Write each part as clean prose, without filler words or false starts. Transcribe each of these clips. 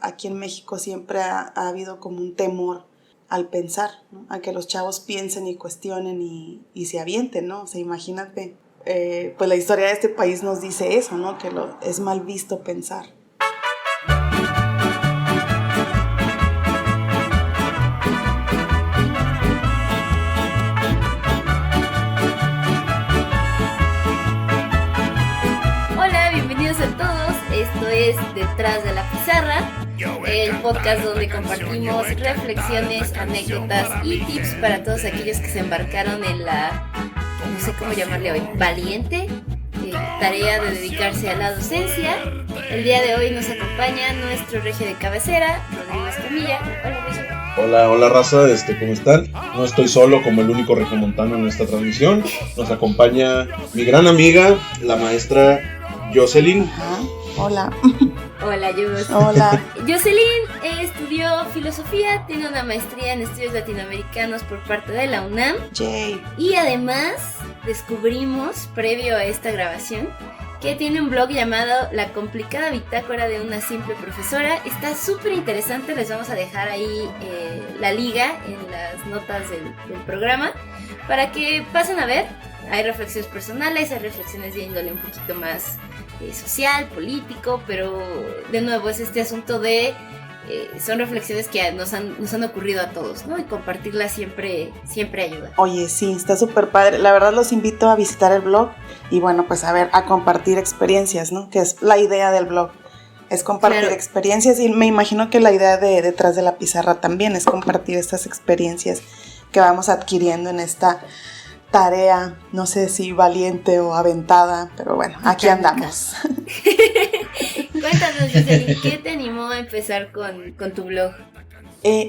Aquí en México siempre ha habido como un temor al pensar, ¿no? A que los chavos piensen y cuestionen y se avienten, ¿no? O sea, imagínate, pues la historia de este país nos dice eso, ¿no? Que es mal visto pensar. Hola, bienvenidos a todos. Esto es Detrás de la Pizarra, el podcast donde compartimos reflexiones, anécdotas y tips para todos aquellos que se embarcaron en la, no sé cómo llamarle hoy, valiente tarea de dedicarse a la docencia. El día de hoy nos acompaña nuestro regio de cabecera, Rodrigo Escamilla. Hola, regio. Hola raza, ¿cómo están? No estoy solo como el único regiomontano en esta transmisión. Nos acompaña mi gran amiga, la maestra Jocelyn. Ajá. Hola. Hola, Jus. Hola. Jocelyn estudió filosofía, tiene una maestría en estudios latinoamericanos por parte de la UNAM. Yay. Y además descubrimos, previo a esta grabación, que tiene un blog llamado La complicada bitácora de una simple profesora. Está súper interesante, les vamos a dejar ahí la liga en las notas del programa para que pasen a ver. Hay reflexiones personales, hay reflexiones de índole un poquito más social, político, pero de nuevo es este asunto de son reflexiones que nos han ocurrido a todos, ¿no? Y compartirlas siempre ayuda. Oye, sí, está súper padre. La verdad los invito a visitar el blog y bueno, pues a compartir experiencias, ¿no? Que es la idea del blog, es compartir experiencias, y me imagino que la idea de Detrás de la Pizarra también es compartir estas experiencias que vamos adquiriendo en esta tarea, no sé si valiente o aventada, pero bueno, aquí andamos. Cuéntanos, Giselle, ¿qué te animó a empezar con tu blog?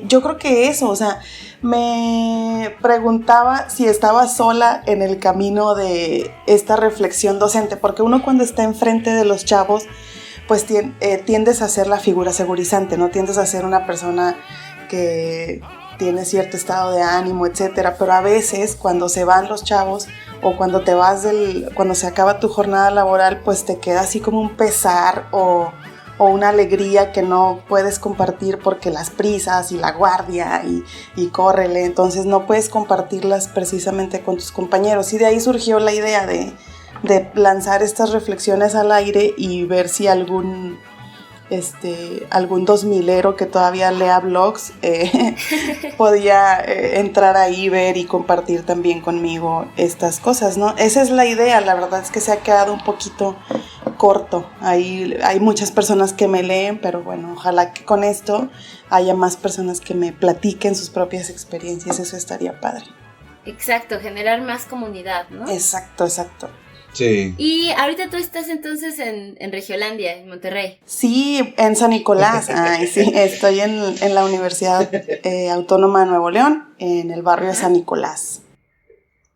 Yo creo que eso, o sea, me preguntaba si estaba sola en el camino de esta reflexión docente, porque uno cuando está enfrente de los chavos, pues tiendes a ser la figura segurizante, ¿no? Tiendes a ser una persona que tiene cierto estado de ánimo, etcétera, pero a veces cuando se van los chavos o cuando te vas cuando se acaba tu jornada laboral, pues te queda así como un pesar o una alegría que no puedes compartir porque las prisas y la guardia y córrele, entonces no puedes compartirlas precisamente con tus compañeros, y de ahí surgió la idea de lanzar estas reflexiones al aire y ver si algún 2000ero que todavía lea blogs podía entrar ahí, ver y compartir también conmigo estas cosas, ¿no? Esa es la idea. La verdad es que se ha quedado un poquito corto. Ahí hay muchas personas que me leen, pero bueno, ojalá que con esto haya más personas que me platiquen sus propias experiencias. Eso estaría padre. Exacto, generar más comunidad, ¿no? Exacto. Sí. Y ahorita tú estás entonces en Regiolandia, en Monterrey. Sí, en San Nicolás. Ay, sí, estoy en la Universidad Autónoma de Nuevo León, en el barrio de San Nicolás.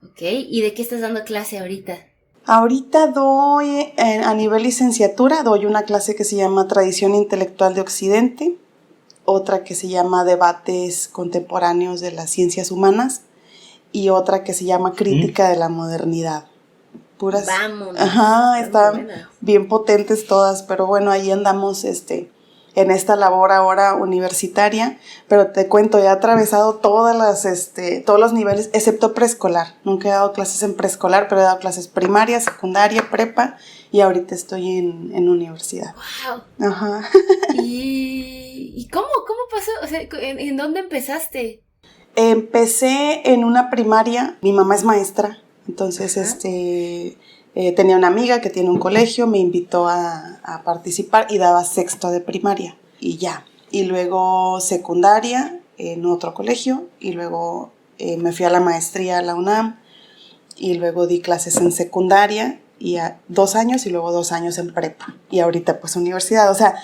Ok, ¿y de qué estás dando clase ahorita? Ahorita doy, a nivel licenciatura, doy una clase que se llama Tradición Intelectual de Occidente, otra que se llama Debates Contemporáneos de las Ciencias Humanas y otra que se llama Crítica de la Modernidad. Puras. Vámonos. Ajá, están bien potentes todas, pero bueno, ahí andamos en esta labor ahora universitaria, pero te cuento, he atravesado todos los niveles, excepto preescolar. Nunca he dado clases en preescolar, pero he dado clases primaria, secundaria, prepa, y ahorita estoy en universidad. ¡Wow! Ajá. ¿Y cómo pasó? O sea, ¿en dónde empezaste? Empecé en una primaria, mi mamá es maestra, entonces tenía una amiga que tiene un colegio, me invitó a participar y daba sexto de primaria y ya. Y luego secundaria en otro colegio y luego me fui a la maestría a la UNAM y luego di clases en secundaria y 2 años y luego 2 años en prepa y ahorita pues universidad. O sea,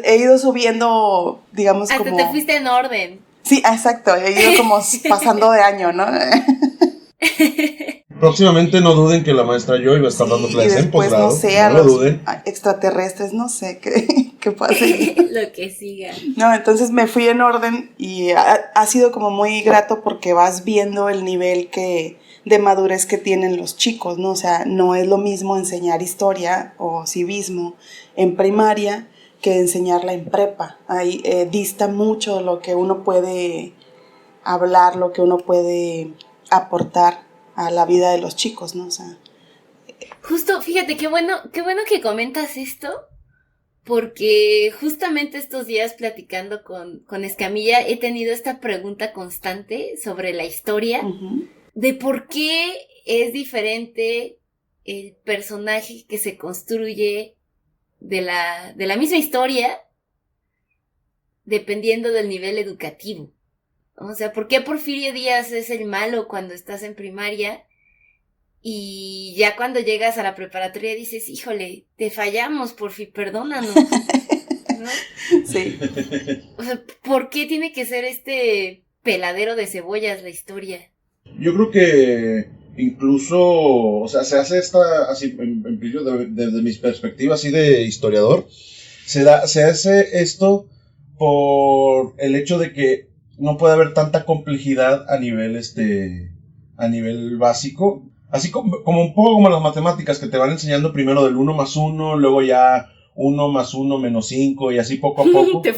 he ido subiendo, digamos, hasta como... te fuiste en orden. Sí, exacto, he ido como pasando de año, ¿no? Próximamente no duden que la maestra Joy va a estar dando clases en posgrado. No sé, no lo duden. Extraterrestres, no sé qué pase. Lo que siga. No, entonces me fui en orden y ha sido como muy grato porque vas viendo el nivel de madurez que tienen los chicos, ¿no? O sea, no es lo mismo enseñar historia o civismo en primaria que enseñarla en prepa. Ahí dista mucho lo que uno puede hablar, lo que uno puede aportar a la vida de los chicos, ¿no? O sea, justo, fíjate, qué bueno que comentas esto, porque justamente estos días platicando con Escamilla he tenido esta pregunta constante sobre la historia, de por qué es diferente el personaje que se construye de la misma historia dependiendo del nivel educativo. O sea, ¿por qué Porfirio Díaz es el malo cuando estás en primaria? Y ya cuando llegas a la preparatoria dices, híjole, te fallamos, Porfi, perdónanos, ¿no? sí. O sea, ¿por qué tiene que ser este peladero de cebollas la historia? Yo creo que incluso, o sea, se hace esta, así, en principio, desde mi perspectiva, así de historiador, se hace esto por el hecho de que no puede haber tanta complejidad a nivel básico. Así como un poco como las matemáticas que te van enseñando primero del 1 más 1, luego ya 1 más 1 menos 5 y así poco a poco. Te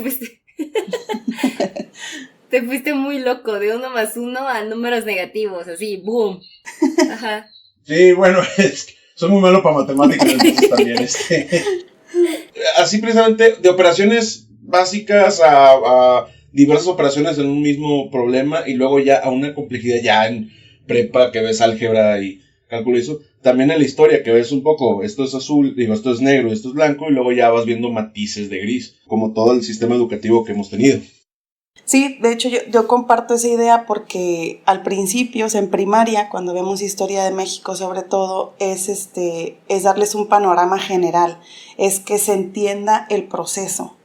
fuiste muy loco, de 1 más 1 a números negativos, así, boom. Ajá. Sí, bueno, soy muy malo para matemáticas, entonces también así precisamente, de operaciones básicas a diversas operaciones en un mismo problema y luego ya a una complejidad ya en prepa que ves álgebra y cálculo y eso. También en la historia que ves un poco, esto es azul, esto es negro, esto es blanco y luego ya vas viendo matices de gris, como todo el sistema educativo que hemos tenido. Sí, de hecho yo comparto esa idea porque al principio, o sea, en primaria, cuando vemos historia de México sobre todo, es darles un panorama general, es que se entienda el proceso.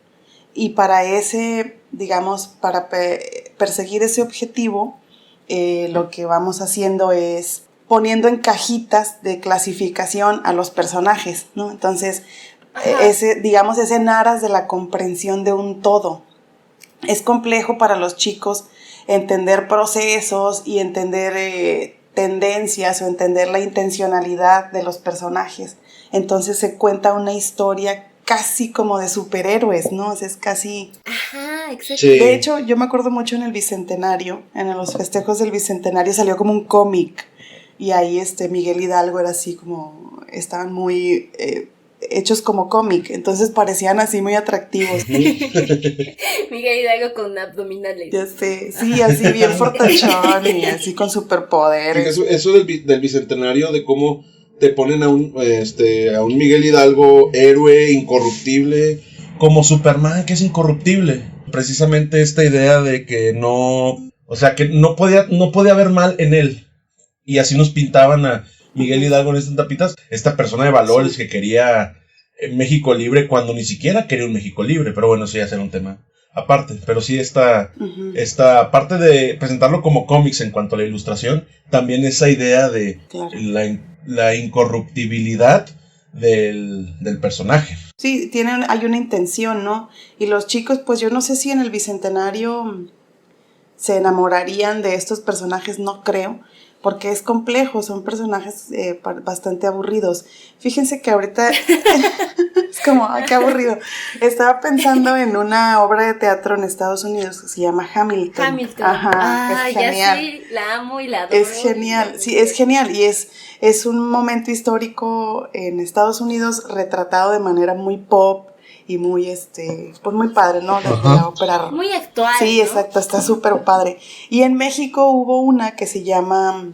Y para para perseguir ese objetivo, lo que vamos haciendo es poniendo en cajitas de clasificación a los personajes, ¿no? Entonces, es en aras de la comprensión de un todo. Es complejo para los chicos entender procesos y entender tendencias o entender la intencionalidad de los personajes. Entonces se cuenta una historia casi como de superhéroes, ¿no? O sea, es casi... Ajá, exacto. Sí. De hecho, yo me acuerdo mucho en el Bicentenario, en los festejos del Bicentenario salió como un cómic y ahí Miguel Hidalgo era así como... Estaban muy... hechos como cómic, entonces parecían así muy atractivos. Miguel Hidalgo con abdominales. Ya sé, sí, así bien fortachón y así con superpoderes. Eso del Bicentenario, de cómo te ponen a un Miguel Hidalgo héroe, incorruptible, como Superman, que es incorruptible. Precisamente esta idea de que que no podía haber mal en él. Y así nos pintaban a Miguel Hidalgo en estas tapitas, esta persona de valores que quería México libre cuando ni siquiera quería un México libre, pero bueno, eso ya será un tema aparte, pero sí esta parte de presentarlo como cómics en cuanto a la ilustración, también esa idea de la incorruptibilidad del personaje. Sí, hay una intención, ¿no? Y los chicos, pues yo no sé si en el Bicentenario se enamorarían de estos personajes, no creo, porque es complejo, son personajes bastante aburridos. Fíjense que ahorita es como, ¡ay, qué aburrido! Estaba pensando en una obra de teatro en Estados Unidos que se llama Hamilton. Hamilton. Ajá, es genial. Ya sí, la amo y la adoro. Es genial, sí, es genial y es un momento histórico en Estados Unidos retratado de manera muy pop y muy, pues muy padre, ¿no? Desde la ópera. Muy actual, sí, ¿no? Exacto, está súper padre. Y en México hubo una que se llama,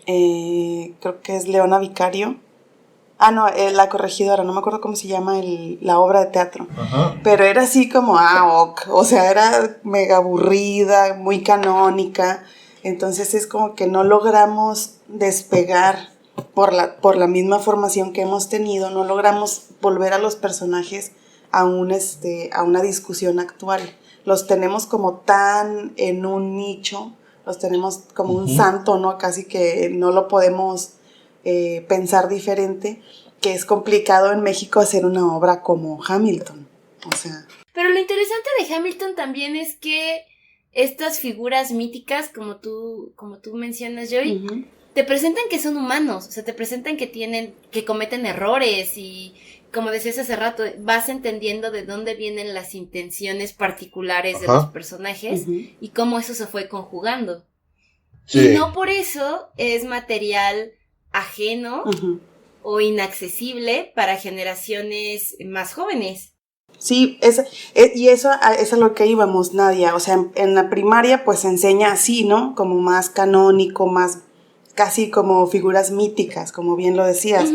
creo que es Leona Vicario. No, La Corregidora, no me acuerdo cómo se llama la obra de teatro. Ajá. Pero era así como, o sea, era mega aburrida, muy canónica. Entonces es como que no logramos despegar por la misma formación que hemos tenido, no logramos volver a los personajes a una discusión actual. Los tenemos como tan en un nicho, los tenemos como un santo, ¿no? Casi que no lo podemos pensar diferente, que es complicado en México hacer una obra como Hamilton. O sea. Pero lo interesante de Hamilton también es que estas figuras míticas, como tú mencionas, Joy, te presentan que son humanos, o sea, te presentan que cometen errores y como decías hace rato, vas entendiendo de dónde vienen las intenciones particulares de los personajes y cómo eso se fue conjugando. Sí. Y no por eso es material ajeno o inaccesible para generaciones más jóvenes. Sí, y eso es a lo que íbamos, Nadia. O sea, en la primaria pues se enseña así, ¿no? Como más canónico, más casi como figuras míticas, como bien lo decías.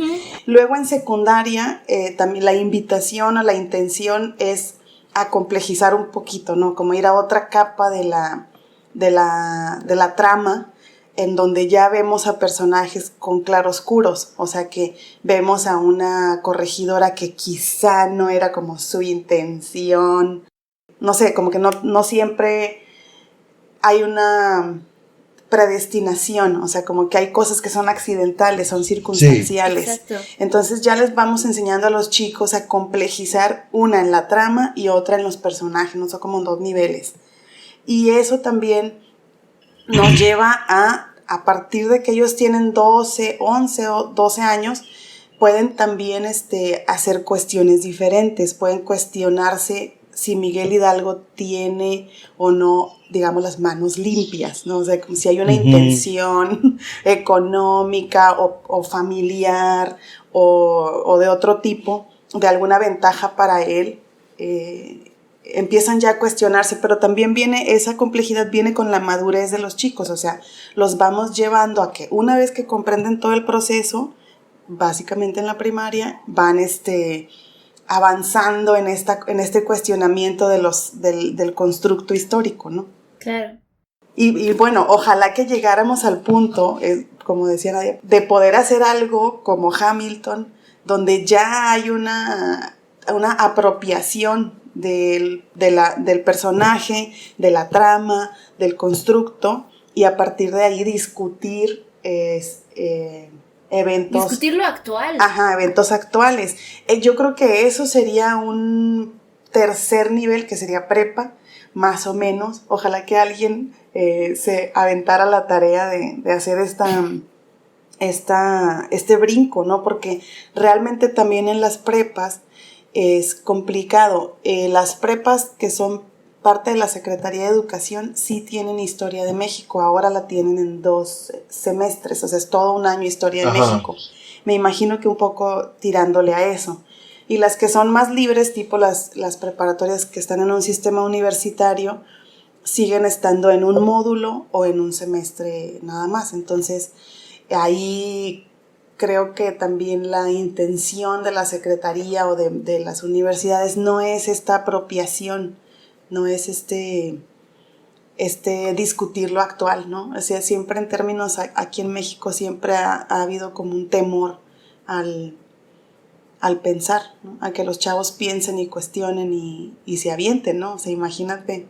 Luego en secundaria también la invitación o la intención es a complejizar un poquito, ¿no? Como ir a otra capa de la trama, en donde ya vemos a personajes con claroscuros, o sea que vemos a una corregidora que quizá no era como su intención, no sé, como que no siempre hay una predestinación, o sea, como que hay cosas que son accidentales, son circunstanciales. Sí. Exacto. Entonces ya les vamos enseñando a los chicos a complejizar una en la trama y otra en los personajes, no son como 2 niveles. Y eso también nos lleva a partir de que ellos tienen 12, 11 o 12 años, pueden también hacer cuestiones diferentes, pueden cuestionarse si Miguel Hidalgo tiene o no, digamos, las manos limpias, ¿no? O sea, si hay una intención económica o familiar o de otro tipo, de alguna ventaja para él, empiezan ya a cuestionarse, pero también esa complejidad viene con la madurez de los chicos, o sea, los vamos llevando a que una vez que comprenden todo el proceso, básicamente en la primaria, van avanzando en este cuestionamiento del constructo histórico, ¿no? Claro. Y bueno, ojalá que llegáramos al punto, como decía Nadia, de poder hacer algo como Hamilton, donde ya hay una apropiación del personaje, de la trama, del constructo, y a partir de ahí discutir eventos. Discutir lo actual. Ajá, eventos actuales. Yo creo que eso sería un tercer nivel, que sería prepa, más o menos. Ojalá que alguien se aventara la tarea de hacer este brinco, ¿no? Porque realmente también en las prepas es complicado. Las prepas que son parte de la Secretaría de Educación sí tienen Historia de México, ahora la tienen en 2 semestres, o sea, es todo un año Historia de México. Me imagino que un poco tirándole a eso. Y las que son más libres, tipo las preparatorias que están en un sistema universitario, siguen estando en un módulo o en un semestre nada más. Entonces, ahí creo que también la intención de la Secretaría o de las universidades no es esta apropiación, no es discutir lo actual, ¿no? O sea, siempre en términos, aquí en México siempre ha habido como un temor al pensar, ¿no? A que los chavos piensen y cuestionen y se avienten, ¿no? O sea, imagínate,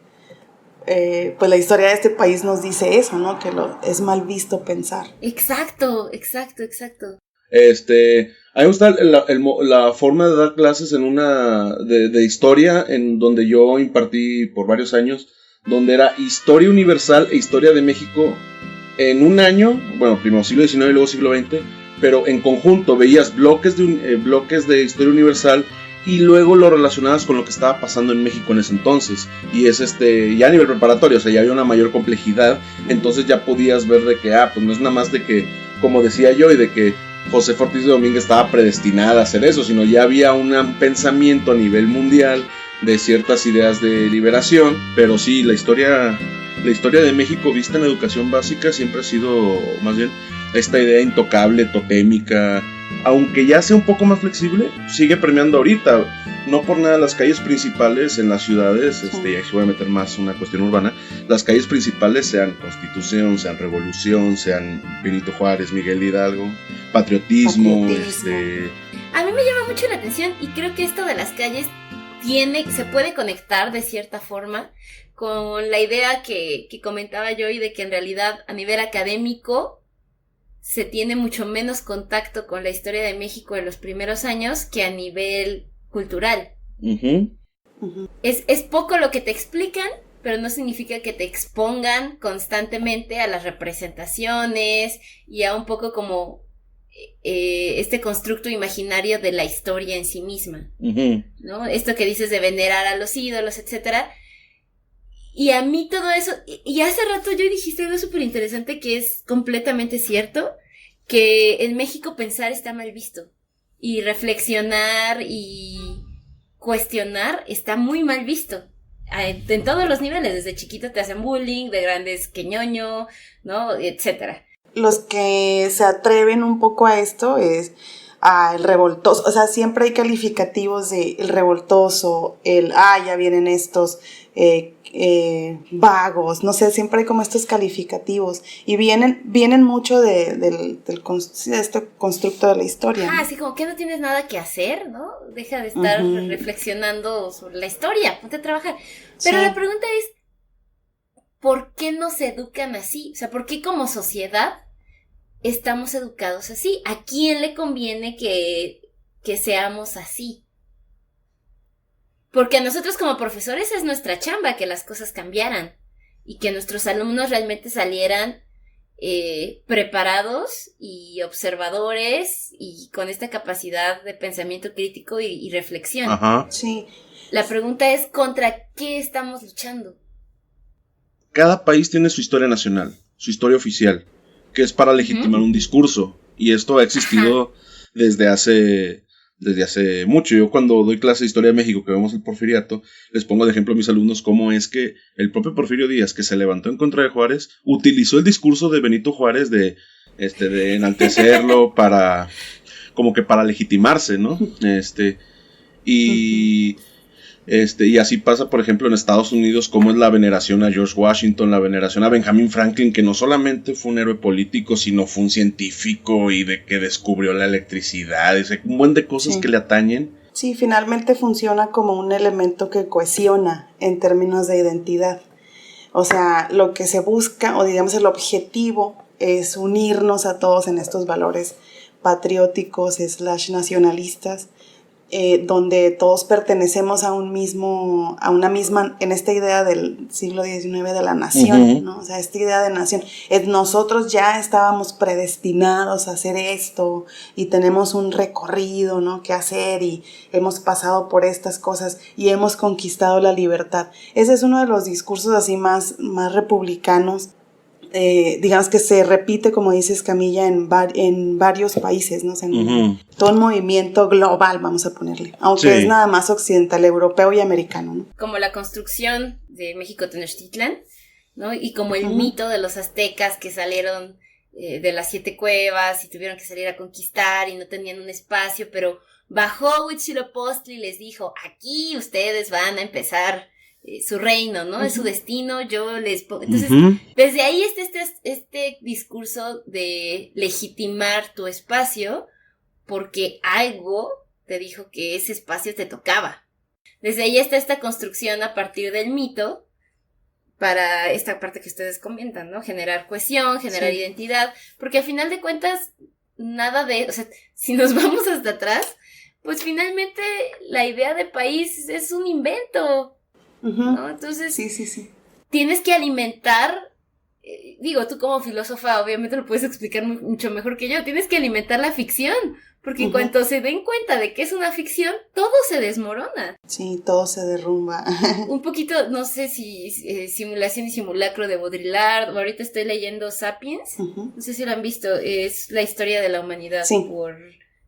pues la historia de este país nos dice eso, ¿no? Que es mal visto pensar. Exacto. A mí me gusta la forma de dar clases de historia, en donde yo impartí por varios años, donde era historia universal e historia de México en un año, bueno, primero siglo XIX y luego siglo XX, pero en conjunto veías bloques de historia universal y luego lo relacionabas con lo que estaba pasando en México en ese entonces, y es ya a nivel preparatorio, o sea, ya había una mayor complejidad, entonces ya podías ver de que, pues no es nada más de que, como decía yo, y de que Josefa Ortiz de Domínguez estaba predestinada a hacer eso, sino ya había un pensamiento a nivel mundial de ciertas ideas de liberación. Pero sí, la historia de México vista en educación básica siempre ha sido más bien esta idea intocable, totémica, aunque ya sea un poco más flexible, sigue premiando ahorita. No por nada las calles principales en las ciudades, y ahí se voy a meter más una cuestión urbana, las calles principales sean Constitución, sean Revolución, sean Benito Juárez, Miguel Hidalgo, patriotismo. A mí me llama mucho la atención y creo que esto de las calles se puede conectar de cierta forma con la idea que comentaba yo, y de que en realidad a nivel académico se tiene mucho menos contacto con la historia de México en los primeros años que a nivel cultural. Es poco lo que te explican, pero no significa que te expongan constantemente a las representaciones y a un poco como este constructo imaginario de la historia en sí misma, ¿no? Esto que dices de venerar a los ídolos, etcétera. Y a mí todo eso, y hace rato yo dijiste algo súper interesante que es completamente cierto, que en México pensar está mal visto, y reflexionar y cuestionar está muy mal visto, en todos los niveles, desde chiquito te hacen bullying, de grandes que ñoño, ¿no? Etcétera. Los que se atreven un poco a esto es el revoltoso, o sea, siempre hay calificativos de el revoltoso, ya vienen estos vagos, no sé, siempre hay como estos calificativos y vienen mucho de este constructo de la historia. Así como que no tienes nada que hacer, ¿no? Deja de estar reflexionando sobre la historia, ponte a trabajar. Pero la pregunta es, ¿por qué nos educan así? O sea, ¿por qué como sociedad estamos educados así? ¿A quién le conviene que seamos así? Porque a nosotros como profesores es nuestra chamba que las cosas cambiaran y que nuestros alumnos realmente salieran preparados y observadores y con esta capacidad de pensamiento crítico y reflexión. Ajá. Sí. La pregunta es, ¿contra qué estamos luchando? Cada país tiene su historia nacional, su historia oficial, que es para legitimar un discurso. Y esto ha existido desde hace mucho. Yo cuando doy clase de Historia de México, que vemos el Porfiriato, les pongo de ejemplo a mis alumnos cómo es que el propio Porfirio Díaz, que se levantó en contra de Juárez, utilizó el discurso de Benito Juárez de enaltecerlo para legitimarse, ¿no? Y así pasa, por ejemplo, en Estados Unidos, como es la veneración a George Washington, la veneración a Benjamin Franklin, que no solamente fue un héroe político, sino fue un científico y de que descubrió la electricidad, un buen de cosas que le atañen. Sí, finalmente funciona como un elemento que cohesiona en términos de identidad. O sea, lo que se busca, o digamos el objetivo, es unirnos a todos en estos valores patrióticos / nacionalistas, donde todos pertenecemos a una misma, en esta idea del siglo XIX de la nación, ¿no? O sea, esta idea de nación, nosotros ya estábamos predestinados a hacer esto y tenemos un recorrido, ¿no?, que hacer y hemos pasado por estas cosas y hemos conquistado la libertad. Ese es uno de los discursos así más republicanos. Digamos que se repite, como dices, Camilla, en varios países, ¿no? O sea, todo un movimiento global, vamos a ponerle, aunque es nada más occidental, europeo y americano, ¿no? Como la construcción de México Tenochtitlan, ¿no? Y como el mito de los aztecas que salieron de las 7 cuevas y tuvieron que salir a conquistar y no tenían un espacio, pero bajó Huitzilopochtli y les dijo, aquí ustedes van a empezar su reino, ¿no? Es su destino, yo les pongo. Entonces, desde ahí está este discurso de legitimar tu espacio porque algo te dijo que ese espacio te tocaba. Desde ahí está esta construcción a partir del mito para esta parte que ustedes comentan, ¿no? Generar cohesión, generar identidad, porque al final de cuentas, nada de, o sea, si nos vamos hasta atrás, pues finalmente la idea de país es un invento, ¿no? Entonces, sí. Tienes que alimentar, digo, tú como filósofa obviamente lo puedes explicar mucho mejor que yo, tienes que alimentar la ficción, porque en cuanto se den cuenta de que es una ficción, todo se desmorona. Sí, todo se derrumba. Un poquito, no sé si Simulación y Simulacro de Baudrillard, ahorita estoy leyendo Sapiens, no sé si lo han visto, es la historia de la humanidad por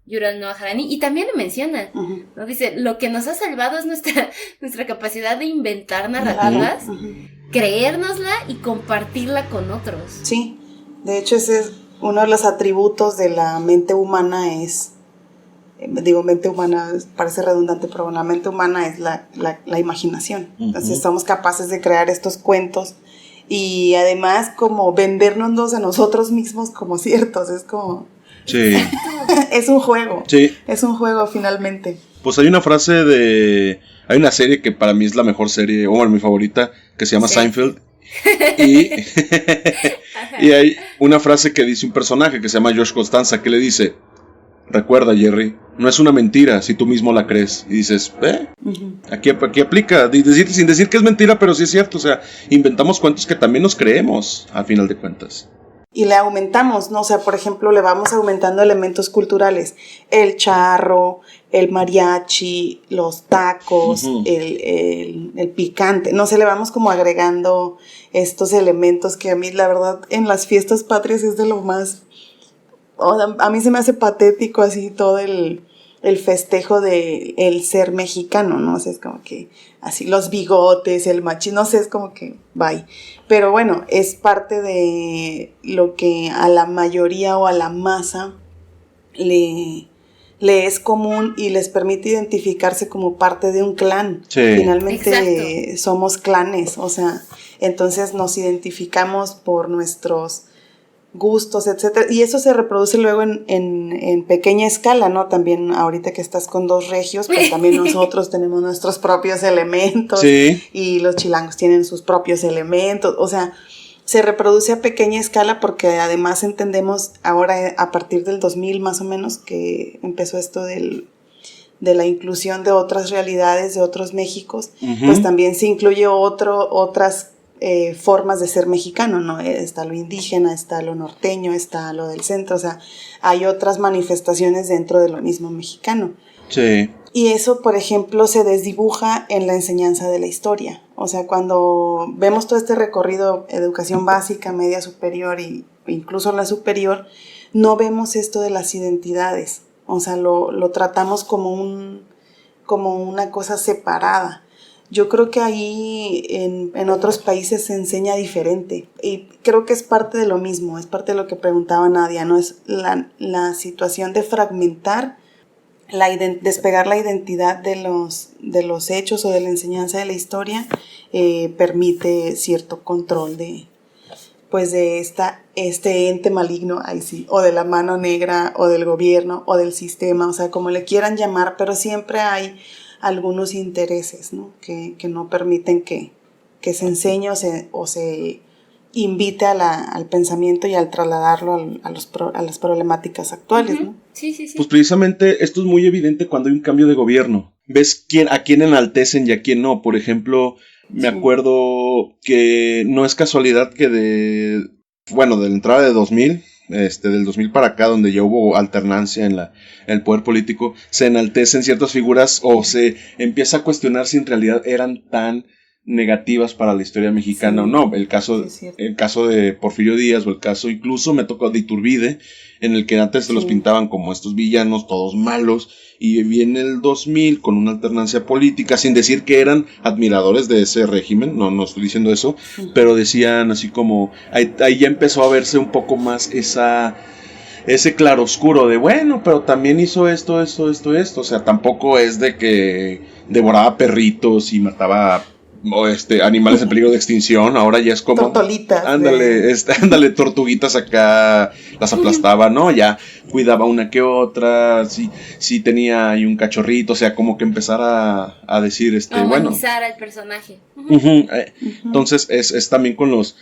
Yuval Noah Harari, y también lo menciona, ¿no? Dice, lo que nos ha salvado es nuestra capacidad de inventar narrativas, creérnosla y compartirla con otros. Sí, de hecho ese es uno de los atributos de la mente humana mente humana parece redundante, pero la mente humana es la imaginación. Entonces somos capaces de crear estos cuentos y además como vendernos a nosotros mismos como ciertos, es como... Sí. Es un juego. Sí. Es un juego finalmente. Pues hay una frase hay una serie que para mí es la mejor serie, o bueno, mi favorita, que se llama Seinfeld. Y hay una frase que dice un personaje que se llama Josh Costanza, que le dice: recuerda, Jerry, no es una mentira si tú mismo la crees. Y dices, aquí aplica, sin decir que es mentira, pero sí es cierto. O sea, inventamos cuentos que también nos creemos, al final de cuentas. le aumentamos, ¿no? O sea, por ejemplo, le vamos aumentando elementos culturales, el charro, el mariachi, los tacos, el picante, no sé, le vamos como agregando estos elementos que a mí, la verdad, en las fiestas patrias es de lo más, a mí se me hace patético así todo el festejo de el ser mexicano, ¿no? O sea, es como que así los bigotes, el machi, no sé, es como que bye. Pero bueno, es parte de lo que a la mayoría o a la masa le es común y les permite identificarse como parte de un clan. Sí. Finalmente somos clanes, o sea, entonces nos identificamos por nuestros gustos, etcétera, y eso se reproduce luego en pequeña escala, ¿no? También ahorita que estás con dos regios, pues también nosotros tenemos nuestros propios elementos, sí, y los chilangos tienen sus propios elementos, o sea, se reproduce a pequeña escala porque además entendemos ahora a partir del 2000 más o menos que empezó esto de la inclusión de otras realidades, de otros Méxicos, pues también se incluye otras formas de ser mexicano, ¿no? Está lo indígena, está lo norteño, está lo del centro, o sea, hay otras manifestaciones dentro de lo mismo mexicano. Sí. Y eso, por ejemplo, se desdibuja en la enseñanza de la historia. O sea, cuando vemos todo este recorrido, educación básica, media superior e incluso la superior, no vemos esto de las identidades. O sea, lo tratamos como una cosa separada. Yo creo que ahí en otros países se enseña diferente y creo que es parte de lo mismo, es parte de lo que preguntaba Nadia, ¿no? Es la situación de fragmentar, despegar la identidad de los hechos o de la enseñanza de la historia, permite cierto control de este ente maligno, ahí sí, o de la mano negra, o del gobierno, o del sistema, o sea, como le quieran llamar, pero siempre hay algunos intereses, ¿no? Que no permiten que se enseñe o se invite al pensamiento y al trasladarlo a las problemáticas actuales, ¿no? Sí. Pues precisamente esto es muy evidente cuando hay un cambio de gobierno. Ves a quién enaltecen y a quién no. Por ejemplo, me acuerdo que no es casualidad que de la entrada de 2000, del 2000 para acá, donde ya hubo alternancia en el poder político, se enaltecen ciertas figuras o se empieza a cuestionar si en realidad eran tan negativas para la historia mexicana o no. El caso de Porfirio Díaz o el caso incluso me tocó de Iturbide, en el que antes se los pintaban como estos villanos todos malos, y viene el 2000 con una alternancia política, sin decir que eran admiradores de ese régimen, no estoy diciendo eso, pero decían así como, ahí ya empezó a verse un poco más ese claroscuro de, bueno, pero también hizo esto, o sea, tampoco es de que devoraba perritos y mataba animales en peligro de extinción. Ahora ya es como tortolitas, ándale, tortuguitas acá, las aplastaba, ¿no? Ya cuidaba una que otra, sí tenía ahí un cachorrito, o sea, como que empezar a decir, humanizar al personaje. Entonces es también con los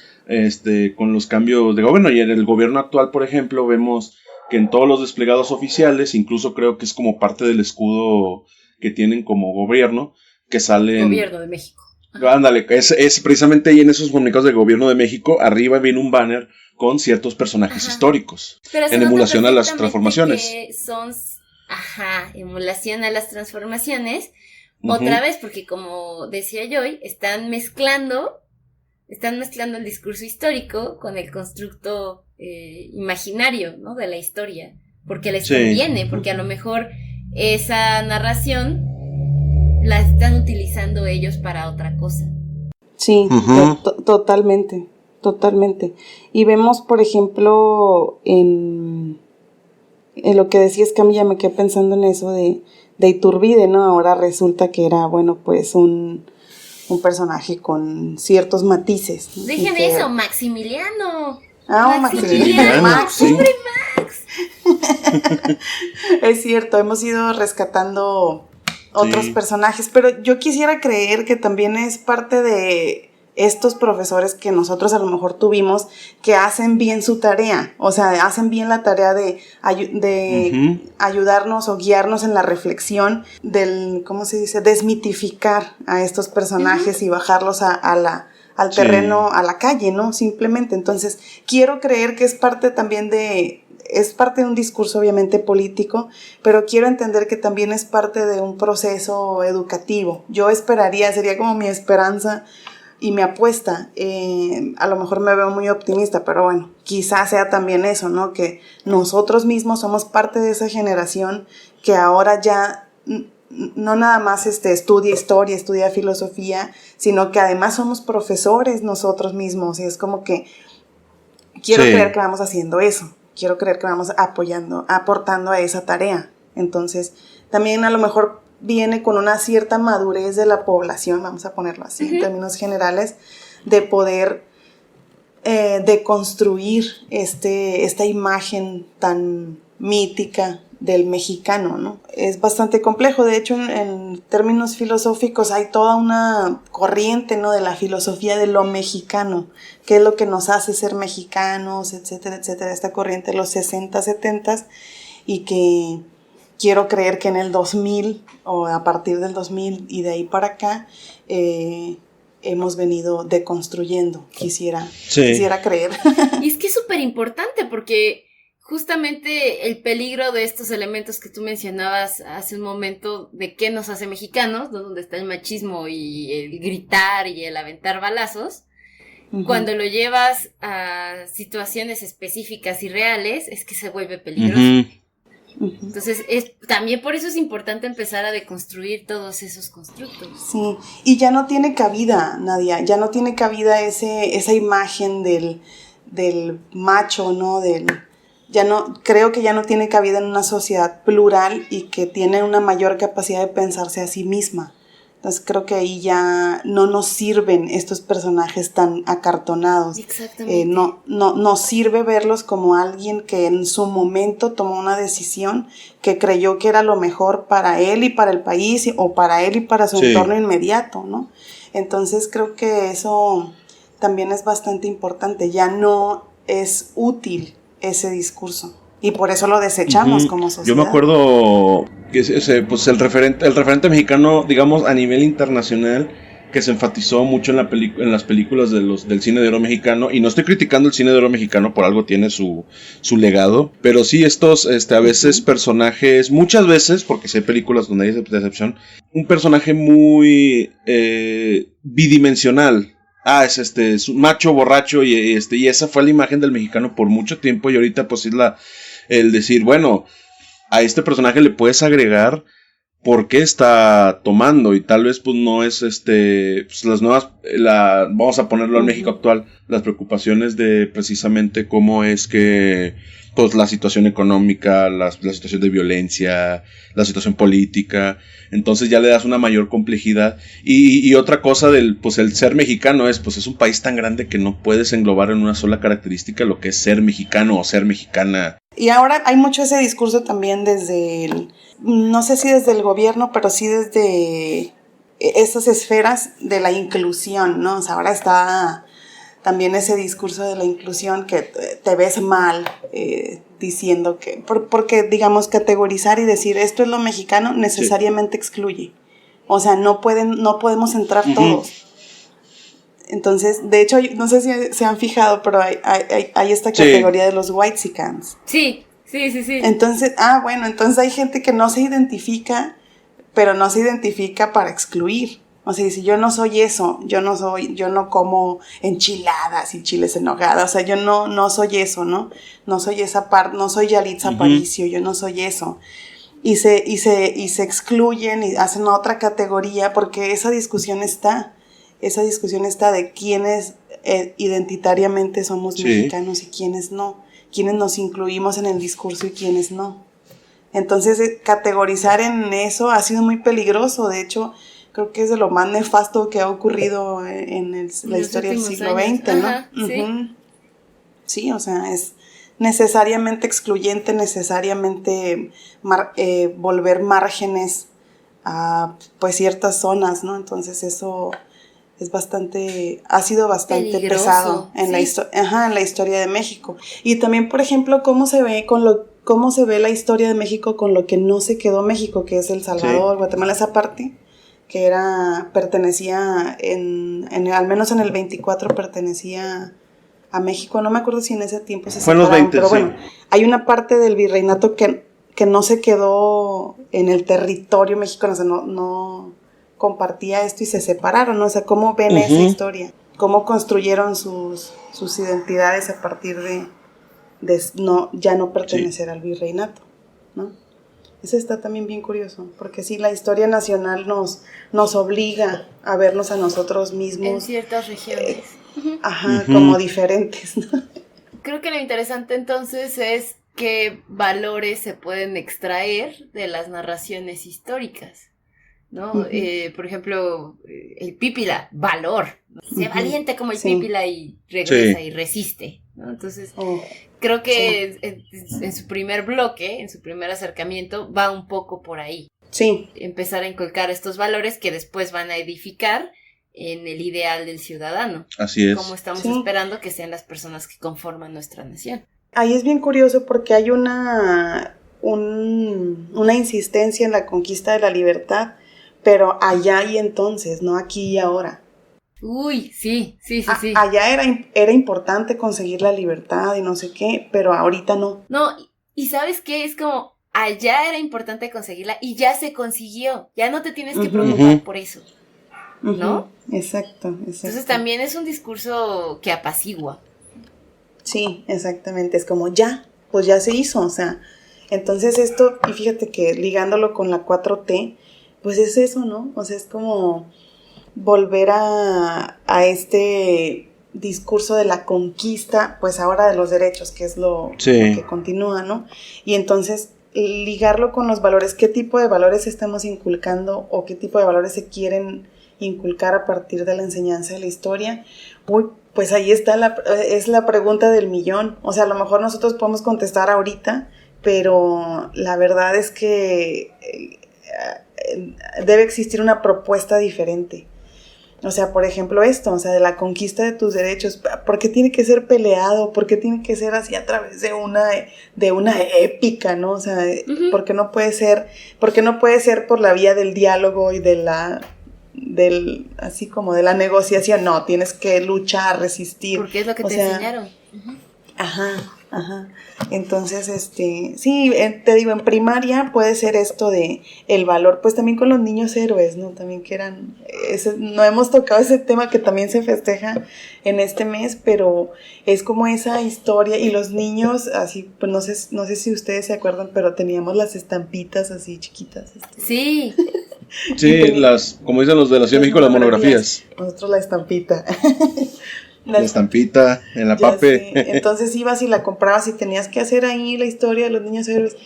cambios de gobierno, y en el gobierno actual, por ejemplo, vemos que en todos los desplegados oficiales, incluso creo que es como parte del escudo que tienen como gobierno, que salen... Gobierno de México. Ándale, es precisamente ahí en esos comunicados del gobierno de México, arriba viene un banner con ciertos personajes históricos, en emulación a las transformaciones. Que son, emulación a las transformaciones, otra vez, porque como decía Joy, están mezclando el discurso histórico con el constructo imaginario, ¿no? De la historia, porque les conviene, porque a lo mejor esa narración la están utilizando ellos para otra cosa. Sí, totalmente. Y vemos, por ejemplo, en lo que decías, Camila, me quedé pensando en eso de Iturbide, ¿no? Ahora resulta que era, pues un personaje con ciertos matices, ¿no? Dejen eso, Maximiliano. Maximiliano. Max. Sí. Max. Es cierto, hemos ido rescatando otros personajes, pero yo quisiera creer que también es parte de estos profesores que nosotros a lo mejor tuvimos, que hacen bien su tarea, o sea, hacen bien la tarea de ayudarnos o guiarnos en la reflexión del, ¿cómo se dice?, desmitificar a estos personajes y bajarlos al terreno, a la calle, ¿no? Simplemente. Entonces, quiero creer que es parte también es parte de un discurso obviamente político, pero quiero entender que también es parte de un proceso educativo. Yo esperaría, sería como mi esperanza y mi apuesta. A lo mejor me veo muy optimista, pero bueno, quizás sea también eso, ¿no? Que nosotros mismos somos parte de esa generación que ahora ya no nada más estudia historia, estudia filosofía, sino que además somos profesores nosotros mismos, y es como que quiero creer que vamos haciendo eso, quiero creer que vamos aportando a esa tarea. Entonces, también a lo mejor viene con una cierta madurez de la población, vamos a ponerlo así, en términos generales, de poder deconstruir esta imagen tan mítica del mexicano, ¿no? Es bastante complejo. De hecho, en términos filosóficos hay toda una corriente, ¿no?, de la filosofía de lo mexicano, qué es lo que nos hace ser mexicanos, etcétera, etcétera. Esta corriente de los 60, 70 y que quiero creer que en el 2000 o a partir del 2000 y de ahí para acá hemos venido deconstruyendo, quisiera creer. Y es que es súper importante porque justamente el peligro de estos elementos que tú mencionabas hace un momento de qué nos hace mexicanos, ¿no?, donde está el machismo y el gritar y el aventar balazos, cuando lo llevas a situaciones específicas y reales, es que se vuelve peligroso. Entonces, también por eso es importante empezar a deconstruir todos esos constructos. Sí, y ya no tiene cabida, Nadia, ya no tiene cabida esa imagen del macho, ¿no? Creo que ya no tiene cabida en una sociedad plural y que tiene una mayor capacidad de pensarse a sí misma. Entonces creo que ahí ya no nos sirven estos personajes tan acartonados. Exactamente. No sirve verlos como alguien que en su momento tomó una decisión que creyó que era lo mejor para él y para el país, o para él y para su entorno inmediato, ¿no? Entonces creo que eso también es bastante importante. Ya no es útil ese discurso. Y por eso lo desechamos como sociedad. Yo me acuerdo que pues el referente mexicano, digamos, a nivel internacional, que se enfatizó mucho en las películas del cine de oro mexicano, y no estoy criticando el cine de oro mexicano, por algo tiene su legado, pero sí estos, a veces personajes, muchas veces, porque sí hay películas donde hay excepción, un personaje muy bidimensional. Es un macho borracho y esa fue la imagen del mexicano por mucho tiempo, y ahorita pues es el decir, bueno, a este personaje le puedes agregar por qué está tomando, y tal vez pues no es pues las nuevas, vamos a ponerlo al México actual, las preocupaciones de precisamente cómo es que pues la situación económica, la situación de violencia, la situación política, entonces ya le das una mayor complejidad. Y otra cosa el ser mexicano es un país tan grande que no puedes englobar en una sola característica lo que es ser mexicano o ser mexicana. Y ahora hay mucho ese discurso también no sé si desde el gobierno, pero sí desde esas esferas de la inclusión, ¿no? O sea, ahora está también ese discurso de la inclusión que te ves mal diciendo que, porque digamos categorizar y decir esto es lo mexicano necesariamente excluye. O sea, no podemos entrar todos. Entonces, de hecho, no sé si se han fijado, pero hay esta categoría de los whitexicans. Sí. Entonces, entonces hay gente que no se identifica, pero no se identifica para excluir. O sea, si yo no soy eso, yo no como enchiladas y chiles en nogada, o sea, yo no soy eso, ¿no? No soy esa parte, no soy Yalitza Aparicio, yo no soy eso. Y se excluyen y hacen otra categoría, porque esa discusión está de quiénes identitariamente somos mexicanos y quiénes no, quiénes nos incluimos en el discurso y quiénes no. Entonces, categorizar en eso ha sido muy peligroso. De hecho, creo que es de lo más nefasto que ha ocurrido en la historia del siglo XX, ¿no? Ajá, sí. Sí, o sea, es necesariamente excluyente, necesariamente volver márgenes a pues ciertas zonas, ¿no? Entonces eso ha sido bastante peligroso, pesado en la historia de México. Y también, por ejemplo, cómo se ve la historia de México con lo que no se quedó México, que es El Salvador, Guatemala, esa parte que pertenecía al menos en el 24 pertenecía a México. No me acuerdo si en ese tiempo se separaron, los 20, pero sí. bueno, hay una parte del virreinato que no se quedó en el territorio mexicano, o sea, no compartía esto y se separaron, ¿no? O sea, ¿cómo ven esa historia? ¿Cómo construyeron sus identidades a partir de ya no pertenecer al virreinato, ¿no? Eso está también bien curioso, porque sí, la historia nacional nos obliga a vernos a nosotros mismos. En ciertas regiones. Como diferentes, ¿no? Creo que lo interesante entonces es qué valores se pueden extraer de las narraciones históricas, ¿no? Por ejemplo, el Pípila, valor. Sé valiente como el Pípila y regresa y resiste, ¿no? Entonces, creo que en su primer bloque, en su primer acercamiento, va un poco por ahí. Sí. Empezar a inculcar estos valores que después van a edificar en el ideal del ciudadano. Así es. Como estamos esperando que sean las personas que conforman nuestra nación. Ahí es bien curioso porque hay una insistencia en la conquista de la libertad, pero allá y entonces, no aquí y ahora. Uy, sí. Allá era importante conseguir la libertad y no sé qué, pero ahorita no. No, y ¿sabes qué? Es como, allá era importante conseguirla y ya se consiguió. Ya no te tienes que preocupar por eso, ¿no? Exacto. Entonces también es un discurso que apacigua. Sí, exactamente. Es como, pues ya se hizo, o sea. Entonces esto, y fíjate que ligándolo con la 4T, pues es eso, ¿no? O sea, es como volver a este discurso de la conquista, pues ahora de los derechos, que es lo que continúa, ¿no? Y entonces ligarlo con los valores, qué tipo de valores estamos inculcando o qué tipo de valores se quieren inculcar a partir de la enseñanza de la historia. Uy, pues ahí está es la pregunta del millón. O sea, a lo mejor nosotros podemos contestar ahorita, pero la verdad es que debe existir una propuesta diferente. O sea, por ejemplo esto, o sea, de la conquista de tus derechos, ¿por qué tiene que ser peleado? ¿Por qué tiene que ser así a través de una épica, ¿no? O sea, ¿por qué no puede ser por la vía del diálogo y así como de la negociación? No, tienes que luchar, resistir. Porque es lo que te enseñaron. Ajá. Entonces, sí, te digo, en primaria puede ser esto de el valor, pues también con los niños héroes, ¿no? También que no hemos tocado ese tema que también se festeja en este mes, pero es como esa historia y los niños, así, pues no sé si ustedes se acuerdan, pero teníamos las estampitas así chiquitas. Sí. Sí, como dicen los de la Ciudad de México, las monografías. Nosotros la estampita. La estampita en la pape. Entonces ibas y la comprabas y tenías que hacer ahí la historia de los niños héroes.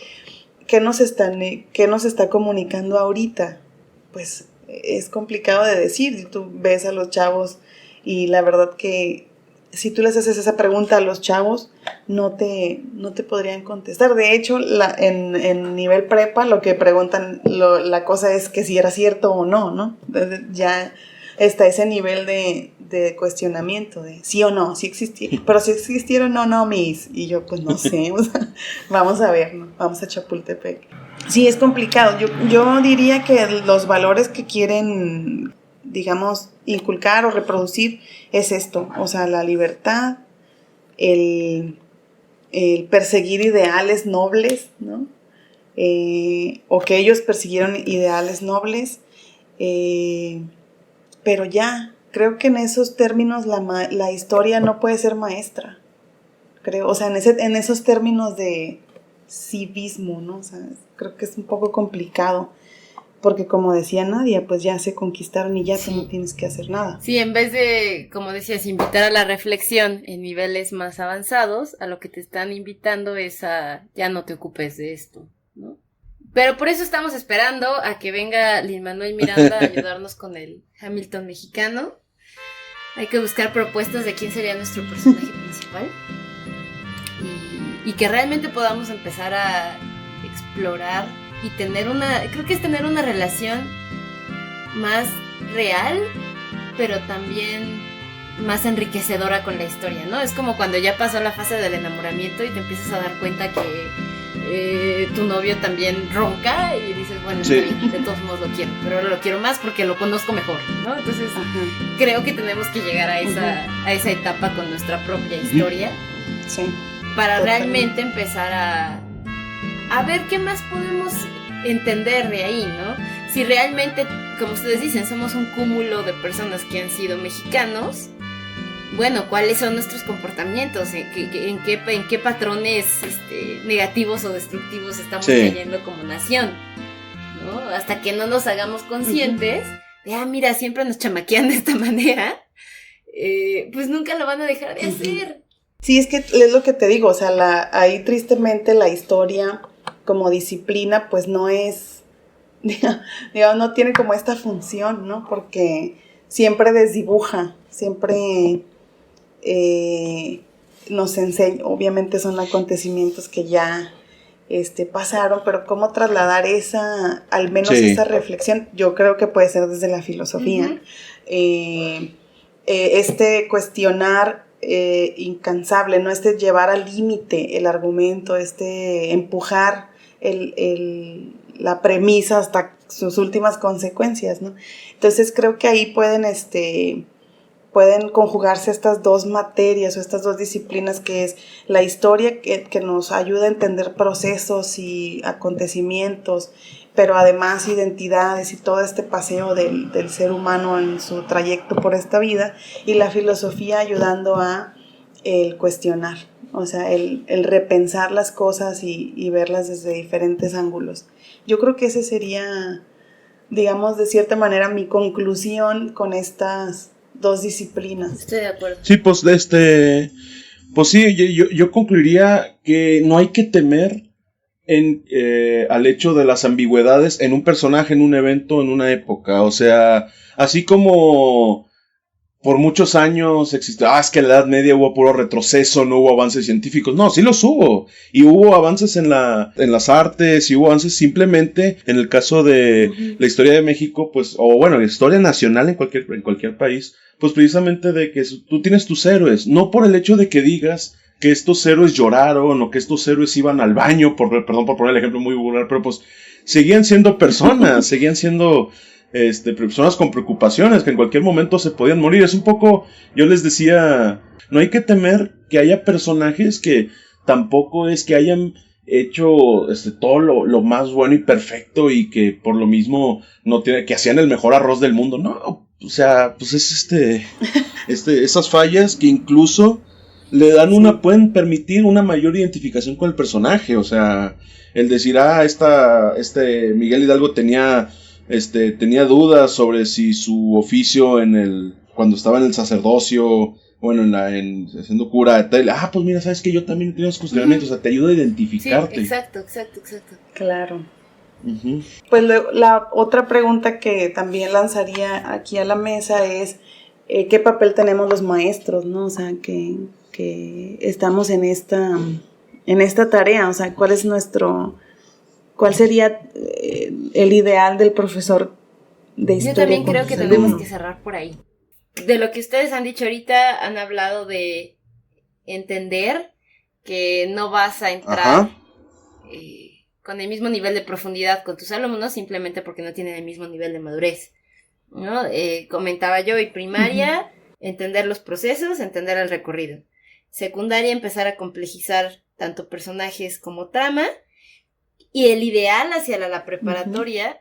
¿Qué nos está comunicando ahorita? Pues es complicado de decir. Tú ves a los chavos y la verdad que si tú les haces esa pregunta a los chavos, no te podrían contestar. De hecho, en nivel prepa lo que preguntan, la cosa es que si era cierto o no, ¿no? Entonces ya está ese nivel de cuestionamiento de sí o no, sí existieron, pero si existieron no, mis, y yo pues no sé, o sea, vamos a ver, ¿no? Vamos a Chapultepec. Sí, es complicado. Yo diría que los valores que quieren, digamos, inculcar o reproducir es esto, o sea, la libertad, el perseguir ideales nobles, ¿no? O que ellos persiguieron ideales nobles, pero ya, creo que en esos términos la historia no puede ser maestra, creo, o sea, en esos términos de civismo, ¿no? O sea, creo que es un poco complicado, porque como decía Nadia, pues ya se conquistaron y ya tú no tienes que hacer nada. Sí, en vez de, como decías, invitar a la reflexión en niveles más avanzados, a lo que te están invitando es a ya no te ocupes de esto, ¿no? Pero por eso estamos esperando a que venga Lin-Manuel Miranda a ayudarnos con el Hamilton mexicano. Hay que buscar propuestas de quién sería nuestro personaje principal. Y que realmente podamos empezar a explorar y tener una relación más real pero también más enriquecedora con la historia, ¿no? Es como cuando ya pasó la fase del enamoramiento y te empiezas a dar cuenta que tu novio también ronca y dices, bueno, sí, está bien, de todos modos lo quiero, pero ahora lo quiero más porque lo conozco mejor, ¿no? Entonces creo que tenemos que llegar a esa etapa con nuestra propia historia, sí, para realmente empezar a ver qué más podemos entender de ahí, ¿no? Si realmente, como ustedes dicen, somos un cúmulo de personas que han sido mexicanos, bueno, ¿cuáles son nuestros comportamientos? ¿En qué patrones negativos o destructivos estamos cayendo como nación? ¿No? Hasta que no nos hagamos conscientes de, mira, siempre nos chamaquean de esta manera, pues nunca lo van a dejar de hacer. Sí, es que es lo que te digo, o sea, ahí tristemente la historia como disciplina pues no es, digamos, no tiene como esta función, ¿no? Porque siempre desdibuja, siempre nos enseña, obviamente son acontecimientos que ya pasaron, pero cómo trasladar al menos esa reflexión, yo creo que puede ser desde la filosofía, cuestionar incansable, ¿no? Llevar al límite el argumento, empujar la premisa hasta sus últimas consecuencias, ¿no? Entonces creo que ahí pueden conjugarse estas dos materias o estas dos disciplinas, que es la historia que nos ayuda a entender procesos y acontecimientos, pero además identidades y todo este paseo del ser humano en su trayecto por esta vida, y la filosofía ayudando a el cuestionar, o sea, el repensar las cosas y verlas desde diferentes ángulos. Yo creo que ese sería, digamos, de cierta manera mi conclusión con estas dos disciplinas. Estoy de acuerdo. Sí, pues pues sí, yo concluiría que no hay que temer al hecho de las ambigüedades en un personaje, en un evento, en una época. O sea, así como por muchos años existió, es que en la Edad Media hubo puro retroceso, no hubo avances científicos. No, sí los hubo. Y hubo avances en las artes, y hubo avances simplemente en el caso de la historia de México, pues, o bueno, la historia nacional en cualquier país, pues precisamente de que tú tienes tus héroes, no por el hecho de que digas que estos héroes lloraron o que estos héroes iban al baño, perdón por poner el ejemplo muy vulgar, pero pues seguían siendo personas, seguían siendo personas con preocupaciones que en cualquier momento se podían morir. Es un poco, yo les decía, no hay que temer que haya personajes que tampoco es que hayan hecho todo lo más bueno y perfecto y que por lo mismo que hacían el mejor arroz del mundo. No, o sea, pues es esas fallas que incluso le dan pueden permitir una mayor identificación con el personaje. O sea, el decir, Miguel Hidalgo tenía dudas sobre si su oficio cuando estaba en el sacerdocio, bueno, siendo cura, pues mira, sabes que yo también tengo esos cuestionamientos, o sea, te ayuda a identificarte. Sí, exacto. Claro. Pues la otra pregunta que también lanzaría aquí a la mesa es, ¿qué papel tenemos los maestros, no? O sea, que estamos en esta tarea, o sea, ¿cuál sería el ideal del profesor de historia? Yo también creo que tenemos que cerrar por ahí. De lo que ustedes han dicho ahorita, han hablado de entender que no vas a entrar con el mismo nivel de profundidad con tus alumnos simplemente porque no tienen el mismo nivel de madurez, ¿no? Comentaba yo, y primaria, entender los procesos, entender el recorrido. Secundaria, empezar a complejizar tanto personajes como trama. Y el ideal hacia la preparatoria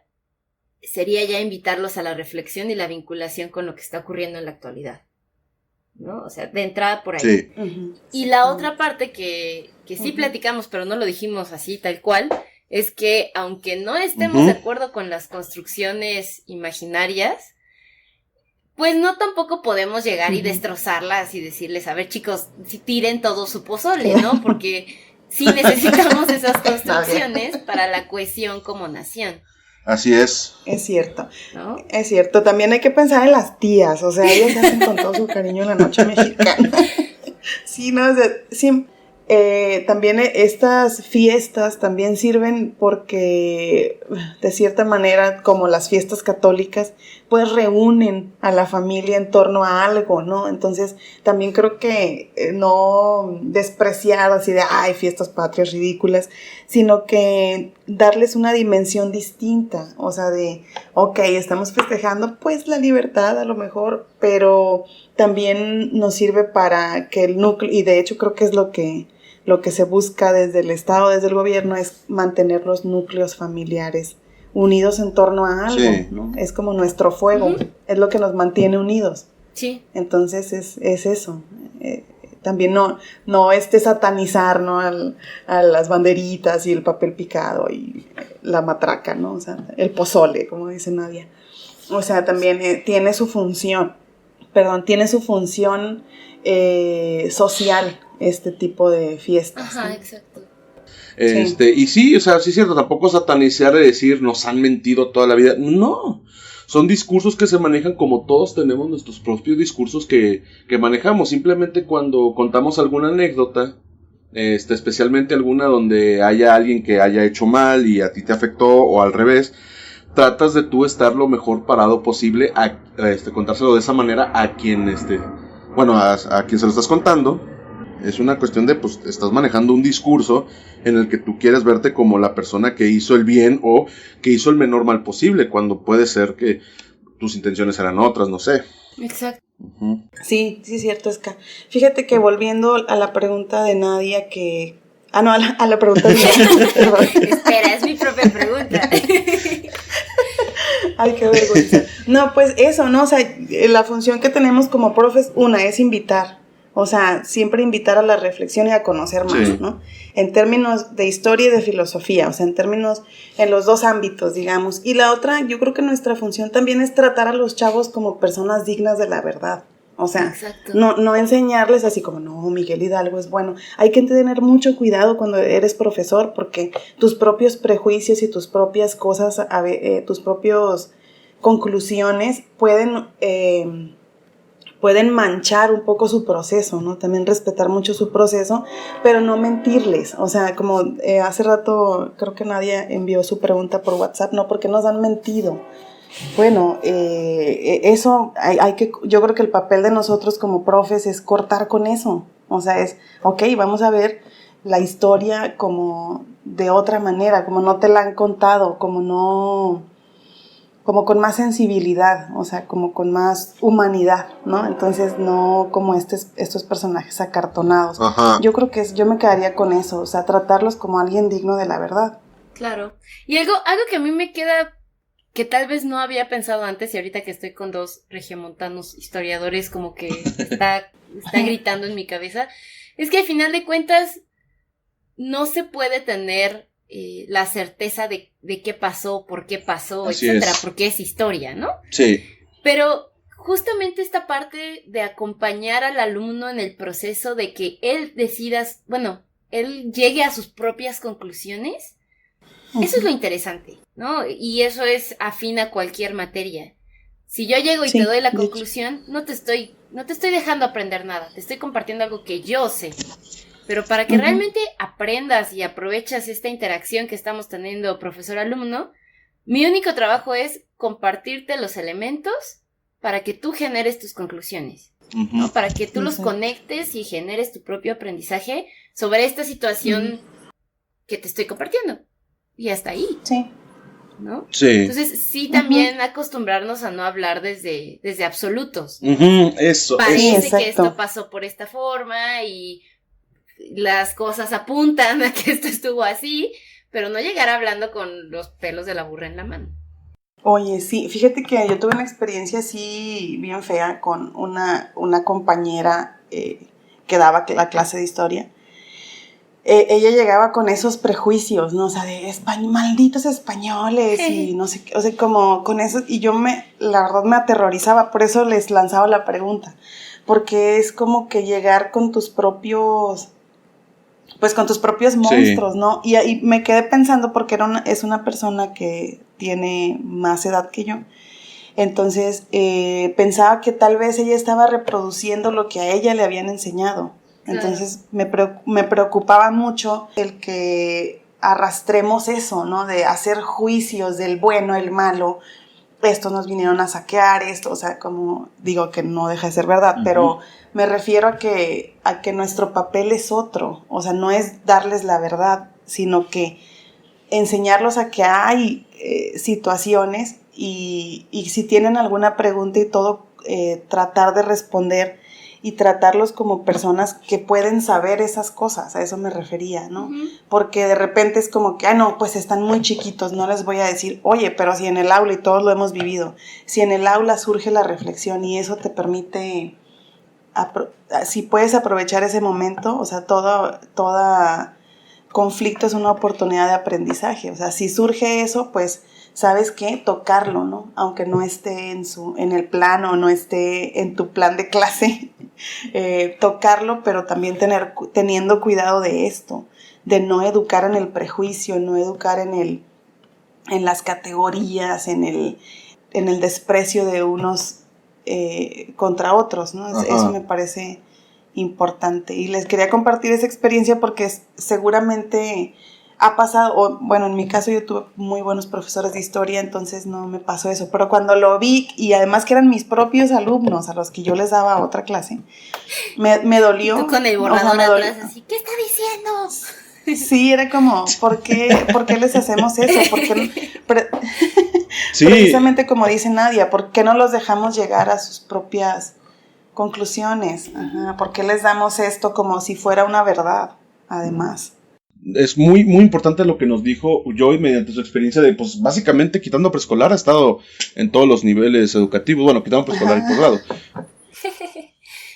sería ya invitarlos a la reflexión y la vinculación con lo que está ocurriendo en la actualidad, ¿no? O sea, de entrada por ahí. Sí. Y la otra parte que sí platicamos, pero no lo dijimos así tal cual, es que aunque no estemos de acuerdo con las construcciones imaginarias, pues no tampoco podemos llegar y destrozarlas y decirles, a ver, chicos, si tiren todo su pozole, ¿no? Porque sí necesitamos esas construcciones para la cohesión como nación. Así es. Es cierto, ¿no? Es cierto. También hay que pensar en las tías, o sea, ellas hacen con todo su cariño en la noche mexicana. Sí, no, o sea, sí. También estas fiestas también sirven porque, de cierta manera, como las fiestas católicas, pues reúnen a la familia en torno a algo, ¿no? Entonces también creo que no despreciar así de, ay, fiestas patrias ridículas, sino que darles una dimensión distinta, o sea, de, ok, estamos festejando pues la libertad a lo mejor, pero también nos sirve para que el núcleo, y de hecho creo que es lo que se busca desde el Estado, desde el gobierno, es mantener los núcleos familiares unidos en torno a algo, sí, ¿no? Es como nuestro fuego, es lo que nos mantiene unidos. Sí. Entonces es eso. También no satanizar, ¿no? A las banderitas y el papel picado y la matraca, ¿no? O sea, el pozole, como dice Nadia. O sea, también tiene su función social este tipo de fiestas. Ajá, ¿no? Exacto. Y sí, o sea, sí es cierto, tampoco satanizar de decir nos han mentido toda la vida. No, son discursos que se manejan como todos tenemos nuestros propios discursos que manejamos. Simplemente cuando contamos alguna anécdota, especialmente alguna donde haya alguien que haya hecho mal y a ti te afectó o al revés, tratas de tú estar lo mejor parado posible a contárselo de esa manera a quien a quien se lo estás contando. Es una cuestión de, pues, estás manejando un discurso en el que tú quieres verte como la persona que hizo el bien o que hizo el menor mal posible, cuando puede ser que tus intenciones eran otras, no sé. Exacto. Uh-huh. Sí, es cierto, Esca. Fíjate que volviendo a la pregunta de Nadia que... a la pregunta de Nadia. Espera, es mi propia pregunta. Ay, qué vergüenza. No, pues eso, ¿no? O sea, la función que tenemos como profes, una, es invitar. O sea, siempre invitar a la reflexión y a conocer más, sí, ¿no? En términos de historia y de filosofía, o sea, en los dos ámbitos, digamos. Y la otra, yo creo que nuestra función también es tratar a los chavos como personas dignas de la verdad. O sea, no enseñarles así como, no, Miguel Hidalgo es bueno. Hay que tener mucho cuidado cuando eres profesor, porque tus propios prejuicios y tus propias cosas, tus propios conclusiones pueden manchar un poco su proceso, ¿no? También respetar mucho su proceso, pero no mentirles. O sea, como hace rato creo que Nadia envió su pregunta por WhatsApp, ¿no? ¿Por qué nos han mentido? Bueno, eso yo creo que el papel de nosotros como profes es cortar con eso. O sea, vamos a ver la historia como de otra manera, como no te la han contado, como con más sensibilidad, o sea, como con más humanidad, ¿no? Entonces, no como estos personajes acartonados. Ajá. Yo creo que yo me quedaría con eso, o sea, tratarlos como alguien digno de la verdad. Claro. Y algo que a mí me queda, que tal vez no había pensado antes, y ahorita que estoy con dos regiomontanos historiadores, como que está gritando en mi cabeza, es que al final de cuentas no se puede tener la certeza de qué pasó, por qué pasó, así etcétera, porque es historia, ¿no? Sí. Pero justamente esta parte de acompañar al alumno en el proceso de que él él llegue a sus propias conclusiones, eso es lo interesante, ¿no? Y eso es afín a cualquier materia. Si yo llego y te doy la conclusión, no te estoy dejando aprender nada, te estoy compartiendo algo que yo sé. Pero para que realmente aprendas y aprovechas esta interacción que estamos teniendo profesor-alumno, mi único trabajo es compartirte los elementos para que tú generes tus conclusiones, ¿no? Para que tú los conectes y generes tu propio aprendizaje sobre esta situación que te estoy compartiendo. Y hasta ahí. Sí. ¿No? Sí. Entonces, sí, también acostumbrarnos a no hablar desde absolutos. Eso. Parece que esto pasó por esta forma y las cosas apuntan a que esto estuvo así, pero no llegar hablando con los pelos de la burra en la mano. Oye, sí, fíjate que yo tuve una experiencia así bien fea con una compañera que daba la clase de historia. Ella llegaba con esos prejuicios, ¿no? O sea, de malditos españoles y no sé qué, o sea, como con eso, y la verdad me aterrorizaba, por eso les lanzaba la pregunta, porque es como que llegar con tus propios monstruos, sí, ¿no? Y me quedé pensando porque es una persona que tiene más edad que yo. Entonces, pensaba que tal vez ella estaba reproduciendo lo que a ella le habían enseñado. Entonces, me preocupaba mucho el que arrastremos eso, ¿no? De hacer juicios del bueno, el malo, estos nos vinieron a saquear, esto, o sea, como digo que no deja de ser verdad, pero me refiero a que nuestro papel es otro, o sea, no es darles la verdad, sino que enseñarlos a que hay situaciones y si tienen alguna pregunta y todo, tratar de responder y tratarlos como personas que pueden saber esas cosas, a eso me refería, ¿no? Porque de repente es como que, no, pues están muy chiquitos, no les voy a decir, oye, pero si en el aula, y todos lo hemos vivido, si en el aula surge la reflexión y eso te permite, si puedes aprovechar ese momento, o sea, todo conflicto es una oportunidad de aprendizaje, o sea, si surge eso, pues, ¿sabes qué? Tocarlo, ¿no? Aunque no esté en el plan o no esté en tu plan de clase, tocarlo, pero también teniendo cuidado de esto, de no educar en el prejuicio, no educar en las categorías, en el desprecio de unos contra otros, ¿no? Eso me parece importante. Y les quería compartir esa experiencia porque seguramente ha pasado, o bueno, en mi caso yo tuve muy buenos profesores de historia, entonces no me pasó eso, pero cuando lo vi, y además que eran mis propios alumnos a los que yo les daba otra clase, me dolió. Tú con el borrador atrás, así, ¿qué está diciendo? Sí, era como, ¿por qué les hacemos eso? Sí. Precisamente como dice Nadia, ¿por qué no los dejamos llegar a sus propias conclusiones? ¿Por qué les damos esto como si fuera una verdad, además? Es muy, muy importante lo que nos dijo Joy mediante su experiencia de, pues, básicamente quitando preescolar, ha estado en todos los niveles educativos, bueno, quitando preescolar y posgrado.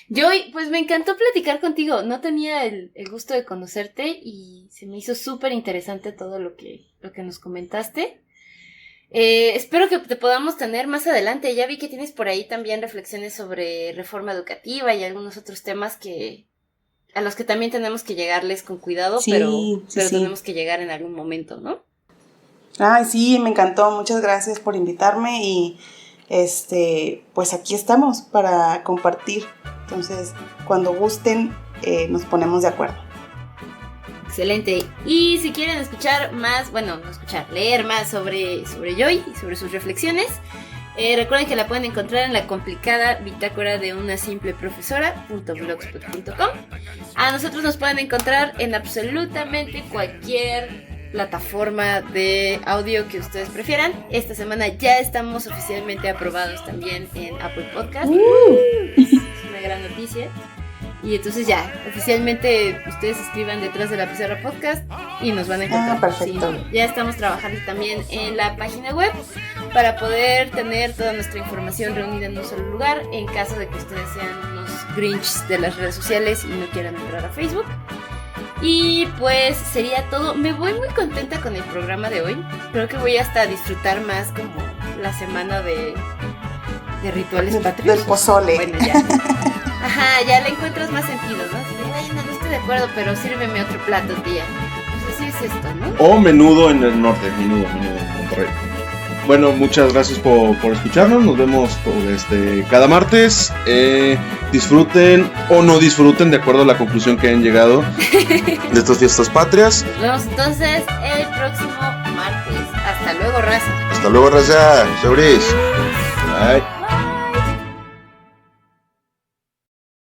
Joy, pues me encantó platicar contigo, no tenía el gusto de conocerte y se me hizo súper interesante todo lo que nos comentaste. Espero que te podamos tener más adelante, ya vi que tienes por ahí también reflexiones sobre reforma educativa y algunos otros temas a los que también tenemos que llegarles con cuidado, sí, pero tenemos que llegar en algún momento, ¿no? Ay, sí, me encantó, muchas gracias por invitarme y pues aquí estamos para compartir, entonces cuando gusten nos ponemos de acuerdo. Excelente, y si quieren escuchar más, leer más sobre Joy y sobre sus reflexiones, recuerden que la pueden encontrar en la complicada bitácora de una simple profesora.blogspot.com. A nosotros nos pueden encontrar en absolutamente cualquier plataforma de audio que ustedes prefieran. Esta semana ya estamos oficialmente aprobados también en Apple Podcast. Es una gran noticia. Y entonces ya, oficialmente ustedes escriban detrás de la pizarra podcast y nos van a encontrar. Perfecto. Sí, ya estamos trabajando también en la página web para poder tener toda nuestra información reunida en un solo lugar en caso de que ustedes sean unos grinches de las redes sociales y no quieran entrar a Facebook. Y pues sería todo. Me voy muy contenta con el programa de hoy. Creo que voy hasta a disfrutar más como la semana de rituales patrios. Del pozole. Bueno, ya. Ajá, ya le encuentras más sentido, ¿no? Bueno, no estoy de acuerdo, pero sírveme otro plato, tía. Pues así es esto, ¿no? O menudo en el norte, menudo en Monterrey. Bueno, muchas gracias por escucharnos. Nos vemos cada martes. Disfruten o no disfruten de acuerdo a la conclusión que hayan llegado de estas fiestas patrias. Nos vemos entonces el próximo martes. Hasta luego, raza. Hasta luego, raza. Sobris. Bye.